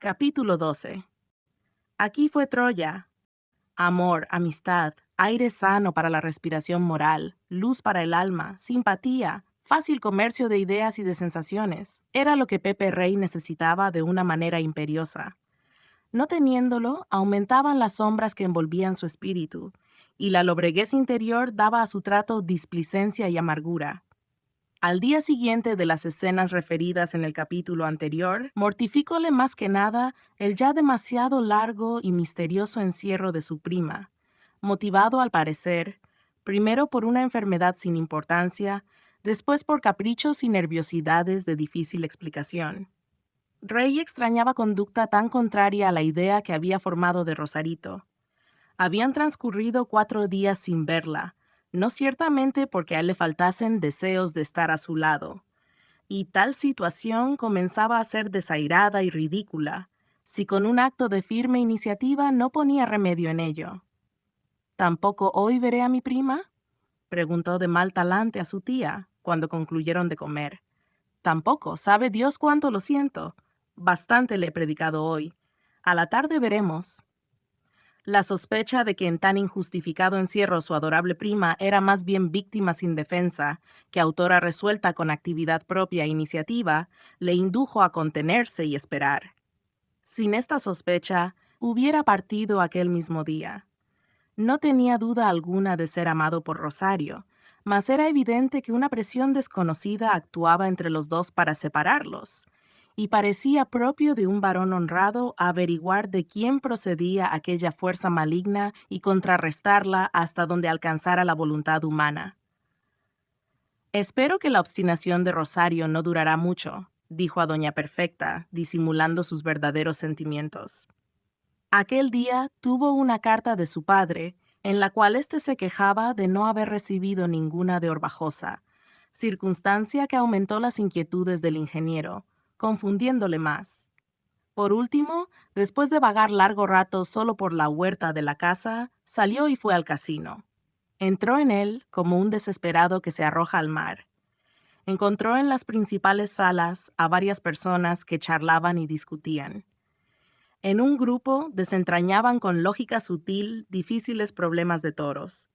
Capítulo 12. Aquí fue Troya. Amor, amistad, aire sano para la respiración moral, luz para el alma, simpatía, fácil comercio de ideas y de sensaciones. Era lo que Pepe Rey necesitaba de una manera imperiosa. No teniéndolo, aumentaban las sombras que envolvían su espíritu, y la lobreguez interior daba a su trato displicencia y amargura. Al día siguiente de las escenas referidas en el capítulo anterior, mortificóle más que nada el ya demasiado largo y misterioso encierro de su prima, motivado al parecer, primero por una enfermedad sin importancia, después por caprichos y nerviosidades de difícil explicación. Rey extrañaba conducta tan contraria a la idea que había formado de Rosarito. Habían transcurrido 4 días sin verla, no ciertamente porque a él le faltasen deseos de estar a su lado, y tal situación comenzaba a ser desairada y ridícula, si con un acto de firme iniciativa no ponía remedio en ello. ¿Tampoco hoy veré a mi prima?, preguntó de mal talante a su tía, cuando concluyeron de comer. Tampoco, sabe Dios cuánto lo siento. Bastante le he predicado hoy. A la tarde veremos. La sospecha de que en tan injustificado encierro su adorable prima era más bien víctima sin defensa que autora resuelta con actividad propia e iniciativa, le indujo a contenerse y esperar. Sin esta sospecha, hubiera partido aquel mismo día. No tenía duda alguna de ser amado por Rosario, mas era evidente que una presión desconocida actuaba entre los dos para separarlos, y parecía propio de un varón honrado averiguar de quién procedía aquella fuerza maligna y contrarrestarla hasta donde alcanzara la voluntad humana. «Espero que la obstinación de Rosario no durará mucho», dijo a Doña Perfecta, disimulando sus verdaderos sentimientos. Aquel día tuvo una carta de su padre, en la cual éste se quejaba de no haber recibido ninguna de Orbajosa, circunstancia que aumentó las inquietudes del ingeniero, confundiéndole más. Por último, después de vagar largo rato solo por la huerta de la casa, salió y fue al casino. Entró en él como un desesperado que se arroja al mar. Encontró en las principales salas a varias personas que charlaban y discutían. En un grupo desentrañaban con lógica sutil difíciles problemas de toros.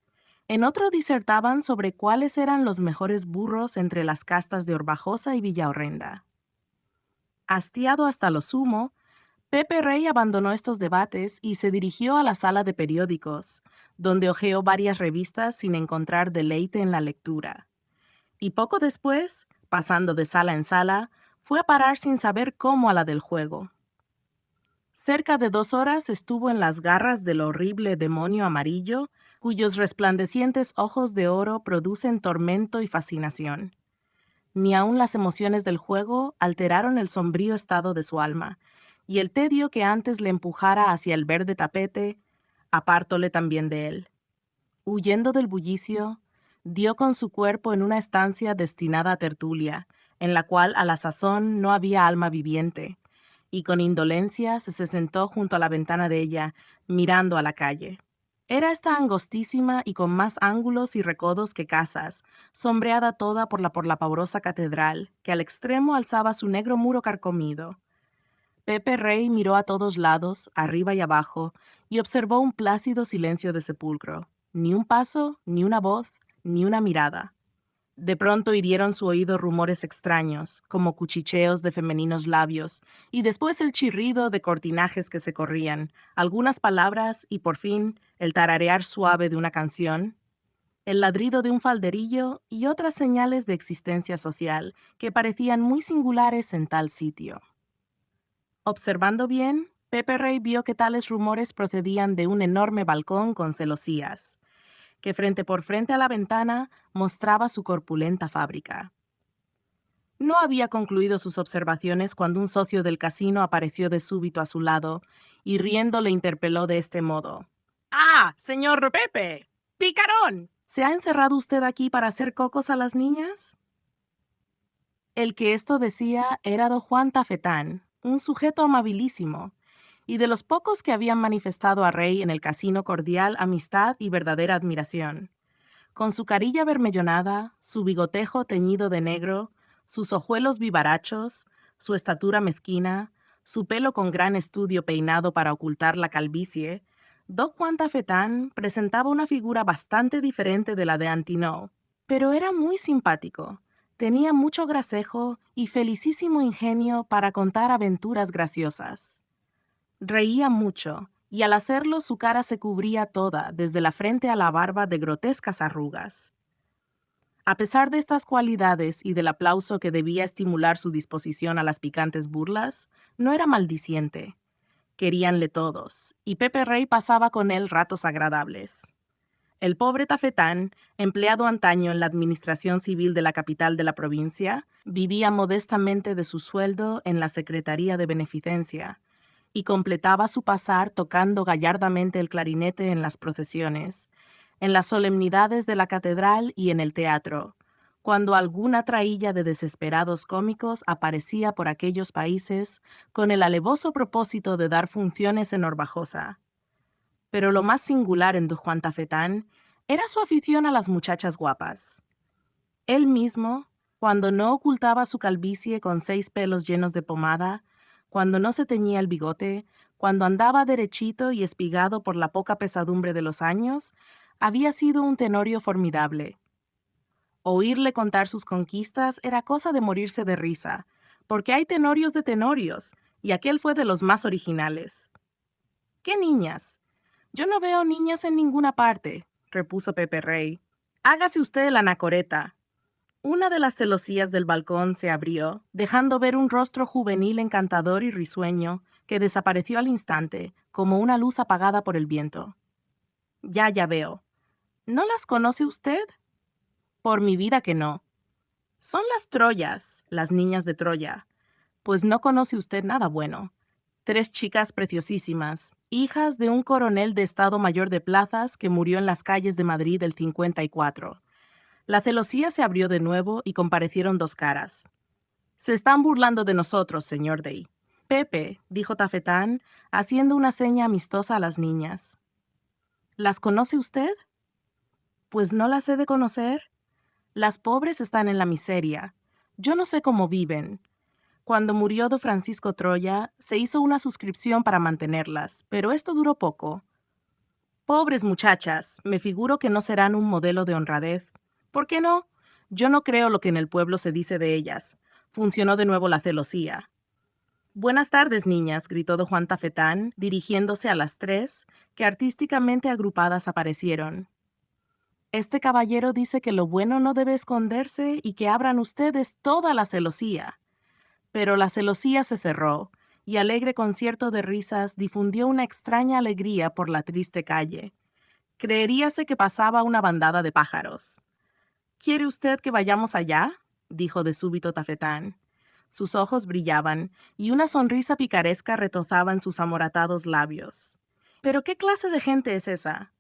En otro disertaban sobre cuáles eran los mejores burros entre las castas de Orbajosa y Villaorrenda. Hastiado hasta lo sumo, Pepe Rey abandonó estos debates y se dirigió a la sala de periódicos, donde hojeó varias revistas sin encontrar deleite en la lectura. Y poco después, pasando de sala en sala, fue a parar sin saber cómo a la del juego. Cerca de 2 horas estuvo en las garras del horrible demonio amarillo, cuyos resplandecientes ojos de oro producen tormento y fascinación. Ni aun las emociones del juego alteraron el sombrío estado de su alma, y el tedio que antes le empujara hacia el verde tapete, apártole también de él. Huyendo del bullicio, dio con su cuerpo en una estancia destinada a tertulia, en la cual a la sazón no había alma viviente, y con indolencia se sentó junto a la ventana de ella, mirando a la calle. Era esta angostísima y con más ángulos y recodos que casas, sombreada toda por la pavorosa catedral, que al extremo alzaba su negro muro carcomido. Pepe Rey miró a todos lados, arriba y abajo, y observó un plácido silencio de sepulcro. Ni un paso, ni una voz, ni una mirada. De pronto hirieron su oído rumores extraños, como cuchicheos de femeninos labios, y después el chirrido de cortinajes que se corrían, algunas palabras y, por fin, el tararear suave de una canción, el ladrido de un falderillo y otras señales de existencia social que parecían muy singulares en tal sitio. Observando bien, Pepe Rey vio que tales rumores procedían de un enorme balcón con celosías, que frente por frente a la ventana mostraba su corpulenta fábrica. No había concluido sus observaciones cuando un socio del casino apareció de súbito a su lado y riendo le interpeló de este modo. «¡Ah, señor Pepe! ¡Picarón! ¿Se ha encerrado usted aquí para hacer cocos a las niñas?» El que esto decía era don Juan Tafetán, un sujeto amabilísimo, y de los pocos que habían manifestado a Rey en el casino cordial amistad y verdadera admiración. Con su carilla avermellonada, su bigotejo teñido de negro, sus ojuelos vivarachos, su estatura mezquina, su pelo con gran estudio peinado para ocultar la calvicie, Don Juan Tafetán presentaba una figura bastante diferente de la de Antinoe, pero era muy simpático. Tenía mucho gracejo y felicísimo ingenio para contar aventuras graciosas. Reía mucho, y al hacerlo su cara se cubría toda, desde la frente a la barba, de grotescas arrugas. A pesar de estas cualidades y del aplauso que debía estimular su disposición a las picantes burlas, no era maldiciente. Queríanle todos, y Pepe Rey pasaba con él ratos agradables. El pobre Tafetán, empleado antaño en la administración civil de la capital de la provincia, vivía modestamente de su sueldo en la Secretaría de Beneficencia y completaba su pasar tocando gallardamente el clarinete en las procesiones, en las solemnidades de la catedral y en el teatro, cuando alguna traílla de desesperados cómicos aparecía por aquellos países con el alevoso propósito de dar funciones en Horbajosa. Pero lo más singular en don Juan Tafetán era su afición a las muchachas guapas. Él mismo, cuando no ocultaba su calvicie con 6 pelos llenos de pomada, cuando no se teñía el bigote, cuando andaba derechito y espigado por la poca pesadumbre de los años, había sido un tenorio formidable. Oírle contar sus conquistas era cosa de morirse de risa, porque hay tenorios de tenorios, y aquel fue de los más originales. ¿Qué niñas? Yo no veo niñas en ninguna parte, repuso Pepe Rey. Hágase usted el anacoreta. Una de las celosías del balcón se abrió, dejando ver un rostro juvenil encantador y risueño, que desapareció al instante, como una luz apagada por el viento. Ya veo. ¿No las conoce usted? Por mi vida que no. Son las Troyas, las niñas de Troya. Pues no conoce usted nada bueno. 3 chicas preciosísimas, hijas de un coronel de Estado Mayor de Plazas que murió en las calles de Madrid del 54. La celosía se abrió de nuevo y comparecieron 2 caras. Se están burlando de nosotros, señor Day. Pepe, dijo Tafetán, haciendo una seña amistosa a las niñas. ¿Las conoce usted? Pues no las he de conocer. Las pobres están en la miseria. Yo no sé cómo viven. Cuando murió don Francisco Troya, se hizo una suscripción para mantenerlas, pero esto duró poco. Pobres muchachas, me figuro que no serán un modelo de honradez. ¿Por qué no? Yo no creo lo que en el pueblo se dice de ellas. Funcionó de nuevo la celosía. Buenas tardes, niñas, gritó don Juan Tafetán, dirigiéndose a las 3, que artísticamente agrupadas aparecieron. Este caballero dice que lo bueno no debe esconderse y que abran ustedes toda la celosía. Pero la celosía se cerró, y alegre concierto de risas difundió una extraña alegría por la triste calle. Creeríase que pasaba una bandada de pájaros. ¿Quiere usted que vayamos allá?, dijo de súbito Tafetán. Sus ojos brillaban, y una sonrisa picaresca retozaba en sus amoratados labios. ¿Pero qué clase de gente es esa?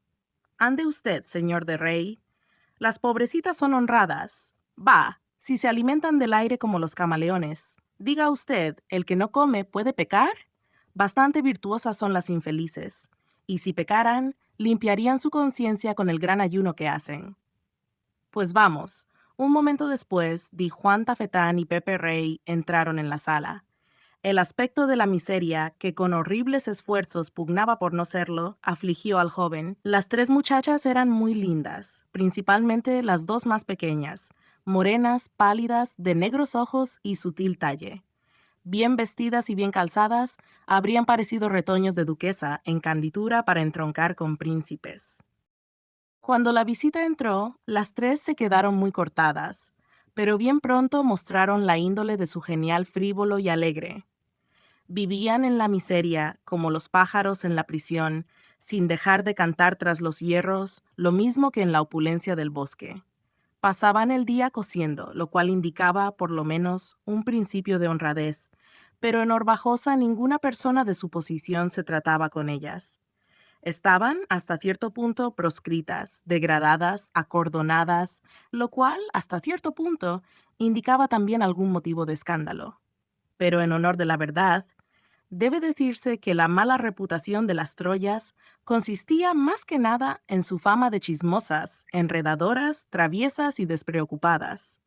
Ande usted, señor de Rey. Las pobrecitas son honradas. Va, si se alimentan del aire como los camaleones. Diga usted, ¿el que no come puede pecar? Bastante virtuosas son las infelices, y si pecaran, limpiarían su conciencia con el gran ayuno que hacen. Pues vamos. Un momento después, Di Juan Tafetán y Pepe Rey entraron en la sala. El aspecto de la miseria, que con horribles esfuerzos pugnaba por no serlo, afligió al joven. Las 3 muchachas eran muy lindas, principalmente las 2 más pequeñas, morenas, pálidas, de negros ojos y sutil talle. Bien vestidas y bien calzadas, habrían parecido retoños de duquesa en canditura para entroncar con príncipes. Cuando la visita entró, las 3 se quedaron muy cortadas, pero bien pronto mostraron la índole de su genial frívolo y alegre. Vivían en la miseria, como los pájaros en la prisión, sin dejar de cantar tras los hierros, lo mismo que en la opulencia del bosque. Pasaban el día cosiendo, lo cual indicaba, por lo menos, un principio de honradez, pero en Horbajosa ninguna persona de su posición se trataba con ellas. Estaban, hasta cierto punto, proscritas, degradadas, acordonadas, lo cual, hasta cierto punto, indicaba también algún motivo de escándalo. Pero en honor de la verdad, debe decirse que la mala reputación de las Troyas consistía más que nada en su fama de chismosas, enredadoras, traviesas y despreocupadas.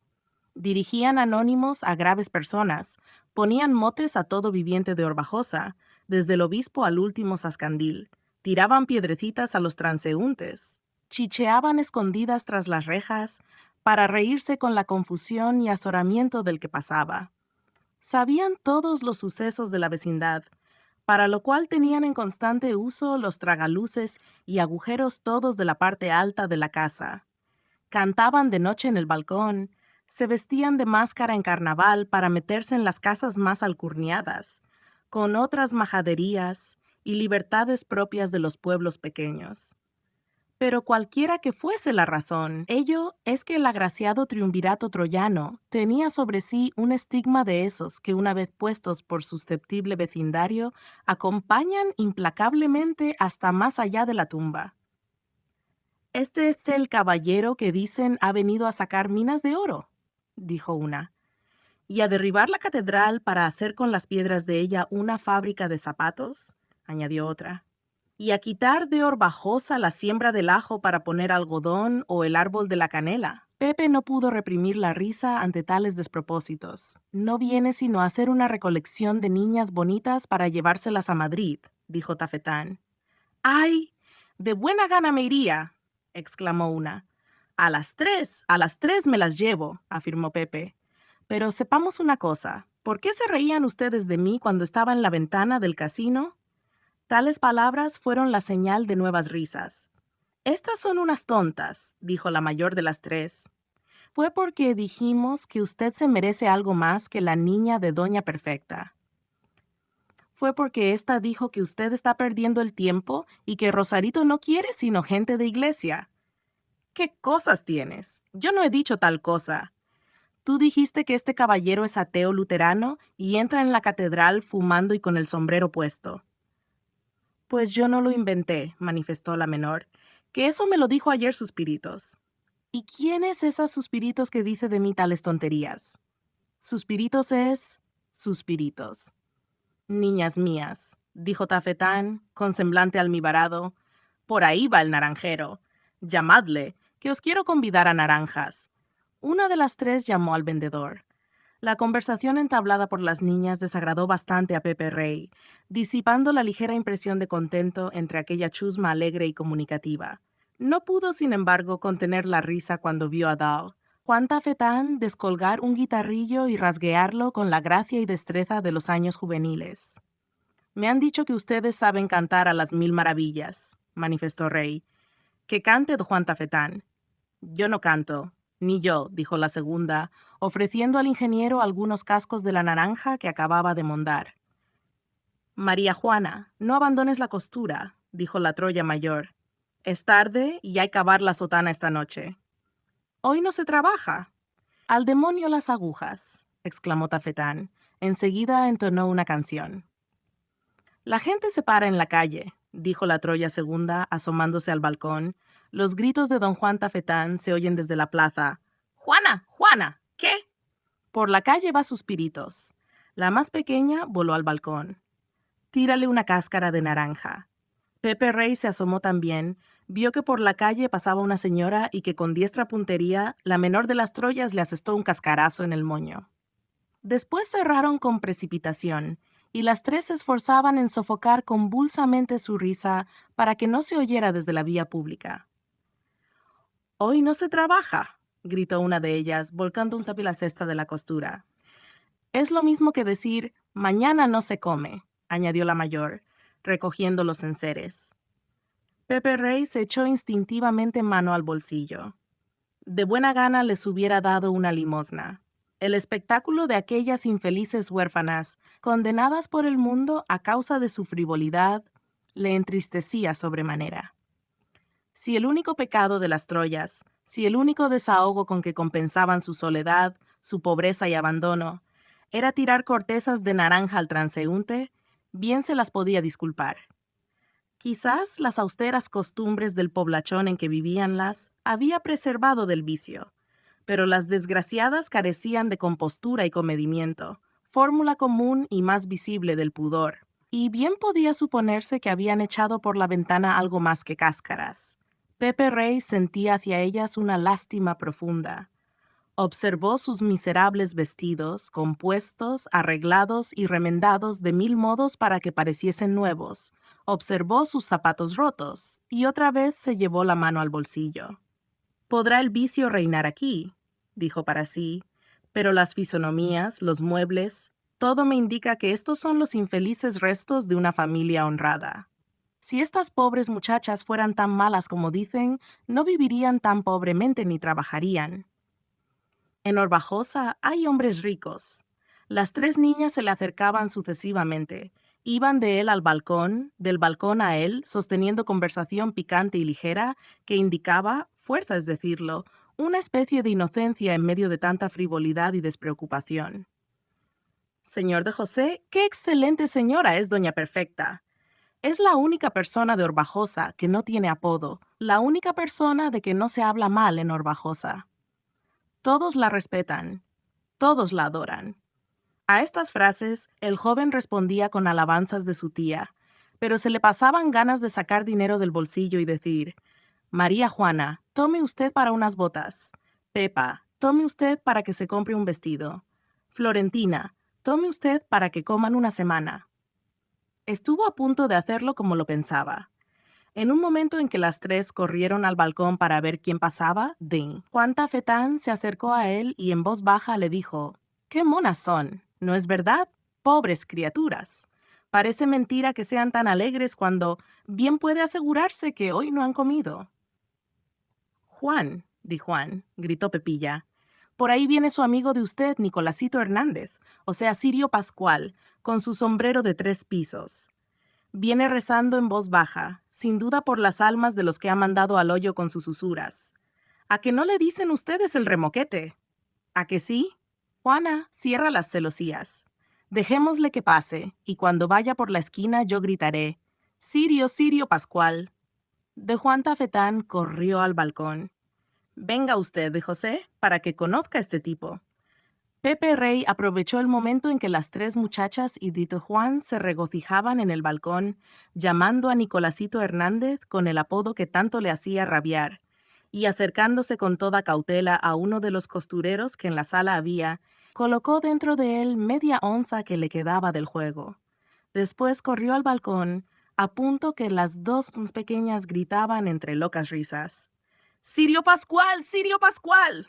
Dirigían anónimos a graves personas, Ponían motes a todo viviente de Orbajosa, desde el obispo al último zascandil. Tiraban piedrecitas a los transeúntes. Chicheaban escondidas tras las rejas para reírse con la confusión y azoramiento del que pasaba. Sabían todos los sucesos de la vecindad, para lo cual tenían en constante uso los tragaluces y agujeros todos de la parte alta de la casa. Cantaban de noche en el balcón, se vestían de máscara en carnaval para meterse en las casas más alcurniadas, con otras majaderías y libertades propias de los pueblos pequeños. Pero cualquiera que fuese la razón, ello es que el agraciado triunvirato troyano tenía sobre sí un estigma de esos que, una vez puestos por susceptible vecindario, acompañan implacablemente hasta más allá de la tumba. «Este es el caballero que dicen ha venido a sacar minas de oro», dijo una, «y a derribar la catedral para hacer con las piedras de ella una fábrica de zapatos», añadió otra, «y a quitar de Orbajosa la siembra del ajo para poner algodón o el árbol de la canela». Pepe no pudo reprimir la risa ante tales despropósitos. «No viene sino a hacer una recolección de niñas bonitas para llevárselas a Madrid», dijo Tafetán. «¡Ay! De buena gana me iría», exclamó una. A las 3 me las llevo», afirmó Pepe. «Pero sepamos una cosa, ¿por qué se reían ustedes de mí cuando estaba en la ventana del casino?» Tales palabras fueron la señal de nuevas risas. «Estas son unas tontas», dijo la mayor de las 3. «Fue porque dijimos que usted se merece algo más que la niña de Doña Perfecta. Fue porque ésta dijo que usted está perdiendo el tiempo y que Rosarito no quiere sino gente de iglesia». «¿Qué cosas tienes? Yo no he dicho tal cosa. Tú dijiste que este caballero es ateo luterano y entra en la catedral fumando y con el sombrero puesto». «Pues yo no lo inventé», manifestó la menor, «que eso me lo dijo ayer Suspiritos». «¿Y quién es esa Suspiritos que dice de mí tales tonterías?» «Suspiritos es Suspiritos». «Niñas mías», dijo Tafetán, con semblante almibarado, «por ahí va el naranjero. Llamadle, que os quiero convidar a naranjas». Una de las 3 llamó al vendedor. La conversación entablada por las niñas desagradó bastante a Pepe Rey, disipando la ligera impresión de contento entre aquella chusma alegre y comunicativa. No pudo, sin embargo, contener la risa cuando vio a Dal, Juan Tafetán, descolgar un guitarrillo y rasguearlo con la gracia y destreza de los años juveniles. «Me han dicho que ustedes saben cantar a las 1000 maravillas», manifestó Rey. «Que cante don Juan Tafetán». «Yo no canto». «Ni yo», dijo la segunda, ofreciendo al ingeniero algunos cascos de la naranja que acababa de mondar. «María Juana, no abandones la costura», dijo la Troya mayor. «Es tarde y hay que cavar la sotana esta noche». «Hoy no se trabaja». «Al demonio las agujas», exclamó Tafetán. Enseguida entonó una canción. «La gente se para en la calle», dijo la Troya segunda, asomándose al balcón. Los gritos de don Juan Tafetán se oyen desde la plaza. «¡Juana! ¡Juana! ¿Qué?» Por la calle va Suspiritos. La más pequeña voló al balcón. «Tírale una cáscara de naranja». Pepe Rey se asomó también, vio que por la calle pasaba una señora y que con diestra puntería la menor de las Troyas le asestó un cascarazo en el moño. Después cerraron con precipitación, y las 3 se esforzaban en sofocar convulsamente su risa para que no se oyera desde la vía pública. «Hoy no se trabaja», gritó una de ellas, volcando un tapiz a la cesta de la costura. «Es lo mismo que decir, mañana no se come», añadió la mayor, recogiendo los enseres. Pepe Rey se echó instintivamente mano al bolsillo. De buena gana les hubiera dado una limosna. El espectáculo de aquellas infelices huérfanas, condenadas por el mundo a causa de su frivolidad, le entristecía sobremanera. Si el único pecado de las Troyas, si el único desahogo con que compensaban su soledad, su pobreza y abandono, era tirar cortezas de naranja al transeúnte, bien se las podía disculpar. Quizás las austeras costumbres del poblachón en que vivían las había preservado del vicio, pero las desgraciadas carecían de compostura y comedimiento, fórmula común y más visible del pudor, y bien podía suponerse que habían echado por la ventana algo más que cáscaras. Pepe Rey sentía hacia ellas una lástima profunda. Observó sus miserables vestidos, compuestos, arreglados y remendados de 1000 modos para que pareciesen nuevos. Observó sus zapatos rotos, y otra vez se llevó la mano al bolsillo. «Podrá el vicio reinar aquí», dijo para sí, «pero las fisonomías, los muebles, todo me indica que estos son los infelices restos de una familia honrada. Si estas pobres muchachas fueran tan malas como dicen, no vivirían tan pobremente ni trabajarían». En Horbajosa hay hombres ricos. Las 3 niñas se le acercaban sucesivamente. Iban de él al balcón, del balcón a él, sosteniendo conversación picante y ligera que indicaba, fuerza es decirlo, una especie de inocencia en medio de tanta frivolidad y despreocupación. «Señor de José, qué excelente señora es doña Perfecta. Es la única persona de Horbajosa que no tiene apodo, la única persona de que no se habla mal en Horbajosa. Todos la respetan, todos la adoran». A estas frases, el joven respondía con alabanzas de su tía, pero se le pasaban ganas de sacar dinero del bolsillo y decir: «María Juana, tome usted para unas botas. Pepa, tome usted para que se compre un vestido. Florentina, tome usted para que coman una semana». Estuvo a punto de hacerlo como lo pensaba. En un momento en que las 3 corrieron al balcón para ver quién pasaba, ¡ding! Juan Tafetán se acercó a él y en voz baja le dijo: «¡Qué monas son! ¿No es verdad? Pobres criaturas. Parece mentira que sean tan alegres cuando bien puede asegurarse que hoy no han comido». «Juan», dijo Juan, gritó Pepilla, «por ahí viene su amigo de usted, Nicolásito Hernández, o sea, Sirio Pascual, con su sombrero de 3 pisos. Viene rezando en voz baja, sin duda por las almas de los que ha mandado al hoyo con sus usuras. ¿A que no le dicen ustedes el remoquete? ¿A que sí? Juana, cierra las celosías. Dejémosle que pase, y cuando vaya por la esquina yo gritaré: «Sirio, Sirio Pascual». De Juan Tafetán corrió al balcón. «Venga usted, de José, para que conozca a este tipo». Pepe Rey aprovechó el momento en que las 3 muchachas y Dito Juan se regocijaban en el balcón, llamando a Nicolásito Hernández con el apodo que tanto le hacía rabiar, y acercándose con toda cautela a uno de los costureros que en la sala había, colocó dentro de él media onza que le quedaba del juego. Después corrió al balcón, a punto que las 2 pequeñas gritaban entre locas risas: «¡Sirio Pascual! ¡Sirio Pascual!».